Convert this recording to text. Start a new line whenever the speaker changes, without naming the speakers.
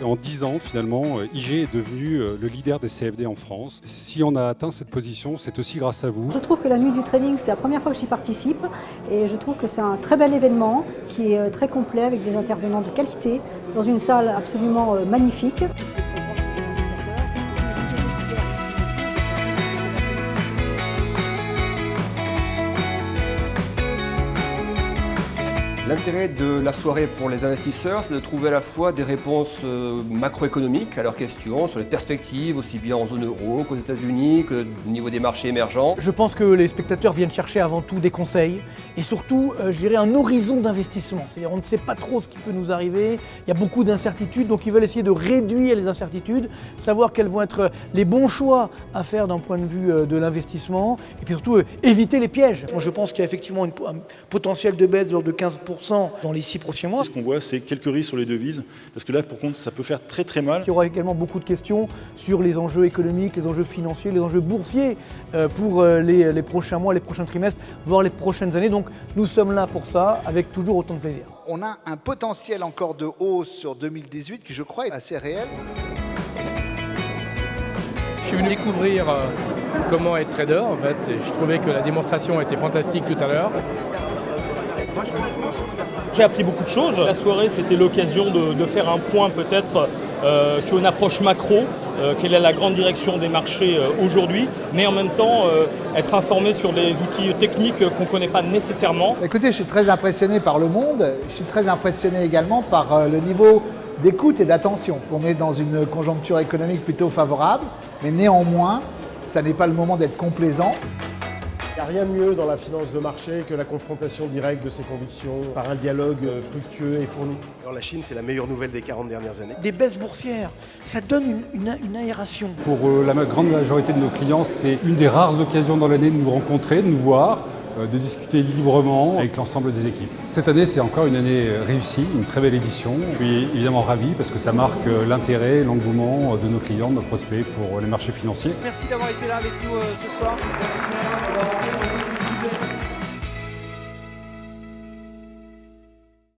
En 10 ans, finalement, IG est devenu le leader des CFD en France. Si on a atteint cette position, c'est aussi grâce à vous.
Je trouve que la nuit du trading, c'est la première fois que j'y participe et je trouve que c'est un très bel événement qui est très complet avec des intervenants de qualité dans une salle absolument magnifique.
L'intérêt de la soirée pour les investisseurs, c'est de trouver à la fois des réponses macroéconomiques à leurs questions sur les perspectives, aussi bien en zone euro qu'aux États-Unis, qu'au niveau des marchés émergents.
Je pense que les spectateurs viennent chercher avant tout des conseils et surtout, je dirais, un horizon d'investissement. C'est-à-dire on ne sait pas trop ce qui peut nous arriver, il y a beaucoup d'incertitudes, donc ils veulent essayer de réduire les incertitudes, savoir quels vont être les bons choix à faire d'un point de vue de l'investissement et puis surtout éviter les pièges. Moi, je pense qu'il y a effectivement un potentiel de baisse de l'ordre de 15% dans les 6 prochains mois.
Ce qu'on voit, c'est quelques risques sur les devises, parce que là, pour contre, ça peut faire très très mal.
Il y aura également beaucoup de questions sur les enjeux économiques, les enjeux financiers, les enjeux boursiers pour les prochains mois, les prochains trimestres, voire les prochaines années. Donc nous sommes là pour ça, avec toujours autant de plaisir.
On a un potentiel encore de hausse sur 2018 qui, je crois, est assez réel.
Je suis venu découvrir comment être trader, en fait. Je trouvais que la démonstration était fantastique tout à l'heure.
J'ai appris beaucoup de choses. La soirée, c'était l'occasion de faire un point peut-être sur une approche macro, quelle est la grande direction des marchés aujourd'hui, mais en même temps être informé sur des outils techniques qu'on ne connaît pas nécessairement.
Écoutez, je suis très impressionné par le monde. Je suis très impressionné également par le niveau d'écoute et d'attention. On est dans une conjoncture économique plutôt favorable, mais néanmoins, ça n'est pas le moment d'être complaisant.
Il n'y a rien de mieux dans la finance de marché que la confrontation directe de ses convictions par un dialogue fructueux et fourni.
Alors la Chine, c'est la meilleure nouvelle des 40 dernières années.
Des baisses boursières, ça donne une aération.
Pour la grande majorité de nos clients, c'est une des rares occasions dans l'année de nous rencontrer, de nous voir, de discuter librement avec l'ensemble des équipes. Cette année, c'est encore une année réussie, une très belle édition. Je suis évidemment ravi parce que ça marque l'intérêt, l'engouement de nos clients, de nos prospects pour les marchés financiers.
Merci d'avoir été là avec nous ce soir.